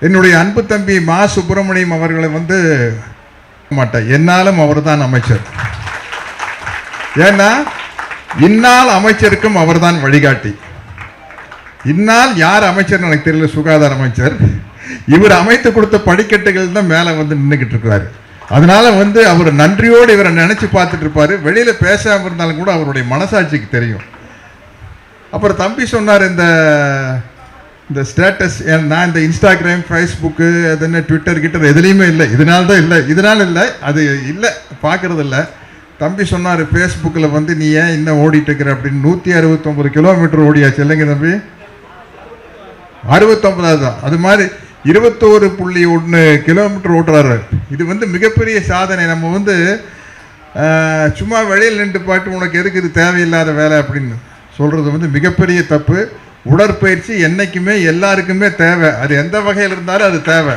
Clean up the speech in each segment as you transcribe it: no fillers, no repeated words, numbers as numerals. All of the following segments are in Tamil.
என்னுடைய அன்பு தம்பி மா சுப்பிரமணியம் அவர்களை வந்து மாட்டேன், என்னாலும் அவர் தான் அமைச்சர். ஏன்னா இந்நாள் அமைச்சருக்கும் அவர் தான் வழிகாட்டி. இந்நாள் யார் அமைச்சர் எனக்கு தெரியல, சுகாதார அமைச்சர். இவர் அமைத்து கொடுத்த படிக்கட்டுகள் தான் மேலே வந்து நின்றுக்கிட்டு இருக்கிறாரு. அதனால வந்து அவர் நன்றியோடு இவரை நினைச்சு பார்த்துட்டு இருப்பாரு. வெளியில பேசாம இருந்தாலும் கூட அவருடைய மனசாட்சிக்கு தெரியும். அப்புறம் தம்பி சொன்னார், இந்த ஸ்டேட்டஸ், நான் இந்த இன்ஸ்டாகிராம், ஃபேஸ்புக்கு, அது என்ன ட்விட்டர் கிட்டர் எதுலேயுமே இல்லை. இதனால தான் இல்லை, இதனால இல்லை, அது இல்லை, பார்க்கறது இல்லை. தம்பி சொன்னார், ஃபேஸ்புக்கில் வந்து நீ ஏன் இன்னும் ஓடிட்டு இருக்கிற அப்படின்னு. 169 கிலோமீட்டர் ஓடியாச்சு இல்லைங்க தம்பி? 69 தான். அது மாதிரி 21.1 கிலோமீட்டர் ஓட்டுறாரு. இது வந்து மிகப்பெரிய சாதனை. நம்ம வந்து சும்மா வெளியில் நின்று பாட்டு உனக்கு எதுக்கு இது தேவையில்லாத வேலை அப்படின்னு சொல்கிறது வந்து மிகப்பெரிய தப்பு. உடற்பயிற்சி என்றைக்குமே எல்லாருக்குமே தேவை. அது எந்த வகையில் இருந்தாலும் அது தேவை.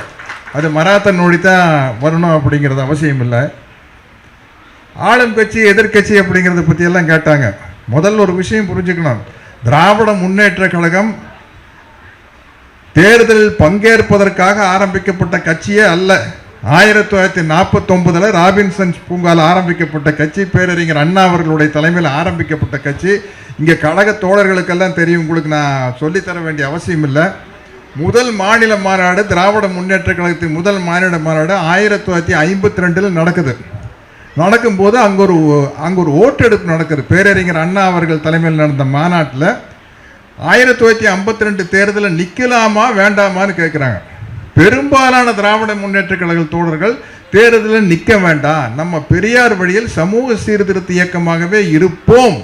அது மராத்தன் ஓடி தான் வரணும் அப்படிங்கிறது அவசியம் இல்லை. ஆளும் கட்சி எதிர்கட்சி அப்படிங்கிறத பற்றியெல்லாம் கேட்டாங்க. முதல்ல ஒரு விஷயம் புரிஞ்சுக்கணும். திராவிட முன்னேற்ற கழகம் தேர்தலில் பங்கேற்பதற்காக ஆரம்பிக்கப்பட்ட கட்சியே அல்ல. 1949 ராபின்சன் பூங்கால் ஆரம்பிக்கப்பட்ட கட்சி, பேரறிஞர் அண்ணா அவர்களுடைய தலைமையில் ஆரம்பிக்கப்பட்ட கட்சி. இங்கே கழக தோழர்களுக்கெல்லாம் தெரியும், உங்களுக்கு நான் சொல்லித்தர வேண்டிய அவசியம் இல்லை. முதல் மாநில மாநாடு, திராவிட முன்னேற்ற கழகத்தின் முதல் மாநில மாநாடு 1952 நடக்குது. நடக்கும்போது அங்கே ஒரு ஓட்டெடுப்பு நடக்குது. பேரறிஞர் அண்ணா அவர்கள் தலைமையில் நடந்த மாநாட்டில் 1952 தேர்தலில் நிற்கலாமா வேண்டாமான்னு கேட்குறாங்க. பெரும்பாலான திராவிட முன்னேற்ற கழக தோழர்கள் தேர்தலில் நிற்க வேண்டாம், நம்ம பெரியார் வழியில் சமூக சீர்திருத்த இயக்கமாகவே இருப்போம்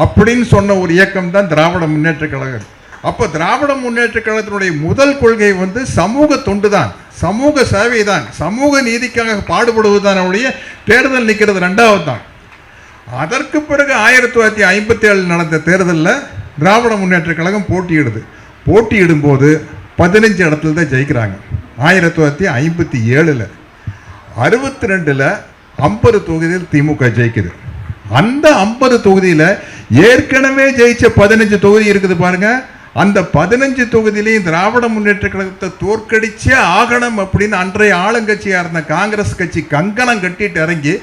அப்படின்னு சொன்ன ஒரு இயக்கம் தான் திராவிட முன்னேற்ற கழகம். அப்போ திராவிட முன்னேற்ற கழகத்தினுடைய முதல் கொள்கை வந்து சமூக தொண்டு தான், சமூக சேவை தான், சமூக நீதிக்காக பாடுபடுவது தான். அவருடைய தேர்தல் நிற்கிறது ரெண்டாவது தான். அதற்கு பிறகு 1957 நடந்த தேர்தலில் திராவிட முன்னேற்ற கழகம் போட்டியிடுது. போட்டியிடும்போது 15 இடத்துல தான் ஜெயிக்கிறாங்க. 1957 62 50 தொகுதியில் திமுக ஜெயிக்குது. அந்த 50 தொகுதியில் ஏற்கனவே ஜெயிச்ச 15 தொகுதி இருக்குது பாருங்க. அந்த 15 தொகுதியிலையும் திராவிட முன்னேற்ற கழகத்தை தோற்கடிச்சே ஆகணும் அப்படின்னு அன்றைய ஆளுங்கட்சியாக இருந்த காங்கிரஸ் கட்சி கங்கணம் கட்டிட்டு இறங்கி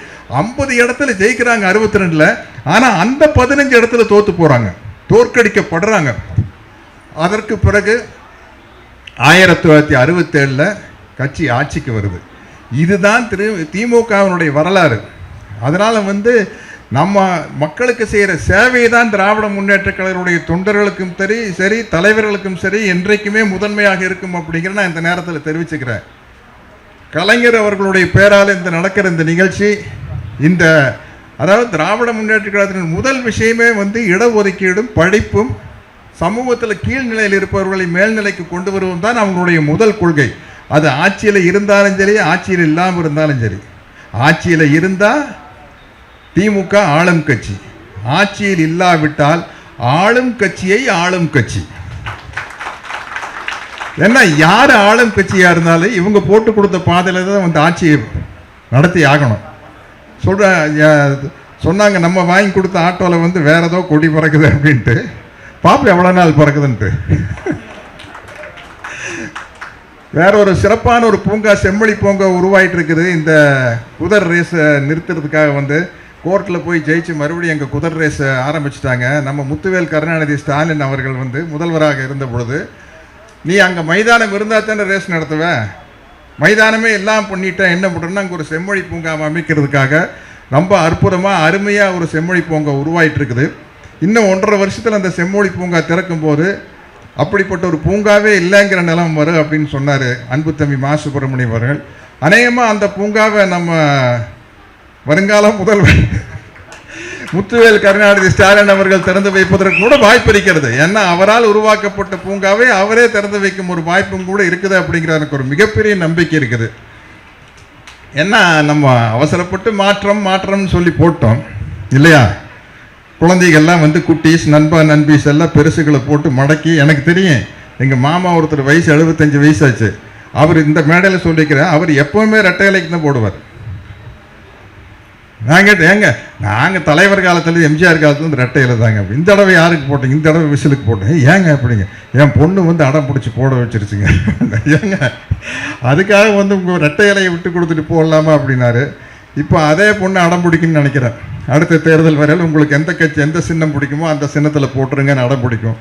50 இடத்துல ஜெயிக்கிறாங்க 62. ஆனால் அந்த 15 இடத்துல தோத்து போகிறாங்க, தோற்கடிக்கப்படுறாங்க. அதற்கு பிறகு 1967 கட்சி ஆட்சிக்கு வருது. இதுதான் திமுகவினுடைய வரலாறு. அதனால் வந்து நம்ம மக்களுக்கு செய்கிற சேவை தான் திராவிட முன்னேற்ற கழகத்துடைய தொண்டர்களுக்கும் சரி தலைவர்களுக்கும் சரி என்றைக்குமே முதன்மையாக இருக்கும் அப்படிங்கிற நான் இந்த நேரத்தில் தெரிவிச்சுக்கிறேன். கலைஞர் அவர்களுடைய பேரால் இந்த நடக்கிற இந்த நிகழ்ச்சி, அதாவது திராவிட முன்னேற்ற கழகத்தின் முதல் விஷயமே வந்து இடஒதுக்கீடும் படிப்பும் சமூகத்தில் கீழ்நிலையில் இருப்பவர்களை மேல்நிலைக்கு கொண்டு வருவது தான் அவங்களுடைய முதல் கொள்கை. அது ஆட்சியில் இருந்தாலும் சரி, ஆட்சியில் இல்லாமல் இருந்தாலும் சரி. ஆட்சியில் இருந்தால் திமுக ஆளும் கட்சி, ஆட்சியில் இல்லாவிட்டால் ஆளும் கட்சியை ஆளும் கட்சி. ஏன்னா யார் ஆளும் கட்சியாக இருந்தாலும் இவங்க போட்டு கொடுத்த பாதையில் தான் வந்து ஆட்சியை நடத்தி ஆகணும். சொன்னாங்க நம்ம வாங்கி கொடுத்த ஆட்டோவில் வந்து வேற ஏதோ கொடி பறக்குது அப்படின்ட்டு. பாப்பா எவ்வளோ நாள் பறக்குதுன்ட்டு. வேற ஒரு சிறப்பான ஒரு பூங்கா, செம்மொழி பூங்கா உருவாயிட்டு இருக்குது. இந்த குதிரை ரேஸை நிறுத்துறதுக்காக வந்து கோர்ட்டில் போய் ஜெயிச்சு மறுபடியும் எங்கள் குதிரை ரேஸை ஆரம்பிச்சிட்டாங்க. நம்ம முத்துவேல் கருணாநிதி ஸ்டாலின் அவர்கள் வந்து முதல்வராக இருந்த பொழுது, நீ அங்கே மைதானம் இருந்தால் தானே ரேஸ் நடத்துவேன், மைதானமே எல்லாம் பண்ணிட்டேன், என்ன பண்ணுறேன்னா அங்கே ஒரு செம்மொழி பூங்கா அமைக்கிறதுக்காக ரொம்ப அற்புதமாக அருமையாக ஒரு செம்மொழி பூங்கா உருவாயிட்டு இருக்குது. இன்னும் 1.5 வருஷத்தில் அந்த செம்மொழி பூங்கா திறக்கும் போது அப்படிப்பட்ட ஒரு பூங்காவே இல்லைங்கிற நிலம் வரும் அப்படின்னு சொன்னார் அன்பு தம்பி மா சுப்பிரமணியம் அவர்கள். அநேகமாக அந்த பூங்காவை நம்ம வருங்கால முதல்வர் முத்துவேல் கருணாநிதி ஸ்டாலின் அவர்கள் திறந்து வைப்பதற்கு கூட வாய்ப்பு இருக்கிறது. ஏன்னா அவரால் உருவாக்கப்பட்ட பூங்காவை அவரே திறந்து வைக்கும் ஒரு வாய்ப்பும் கூட இருக்குது அப்படிங்கிற எனக்கு ஒரு மிகப்பெரிய நம்பிக்கை இருக்குது. ஏன்னா நம்ம அவசரப்பட்டு மாற்றம்னு சொல்லி போட்டோம் இல்லையா? குழந்தைகள்லாம் வந்து குட்டீஸ், நண்பீஸ் எல்லாம் பெருசுகளை போட்டு மடக்கி, எனக்கு தெரியும் எங்கள் மாமா ஒருத்தர் வயசு 75 வயசாச்சு. அவர் இந்த மேடையில் சொல்லிக்கிறேன், அவர் எப்போவுமே ரெட்டை இலைக்கு தான் போடுவார். நான் கேட்டேன், ஏங்க நாங்கள் தலைவர் காலத்துல எம்ஜிஆர் காலத்துல இந்த ரெட்டை இலை தாங்க, இந்த தடவை யாருக்கு போட்டீங்க, இந்த தடவை விசிலுக்கு போட்டேன். ஏங்க அப்படிங்க, என் பொண்ணு வந்து அடம் பிடிச்சி போட வச்சிருச்சுங்க. ஏங்க அதுக்காக வந்து உங்கள் ரெட்டை இலையை விட்டு கொடுத்துட்டு போடலாமா அப்படின்னாரு. இப்போ அதே பொண்ணு அடம் பிடிக்குன்னு நினைக்கிறேன். அடுத்த தேர்தல் வரையில் உங்களுக்கு எந்த கட்சி எந்த சின்னம் பிடிக்குமோ அந்த சின்னத்தில் போட்டுருங்கன்னு அடம் பிடிக்கும்.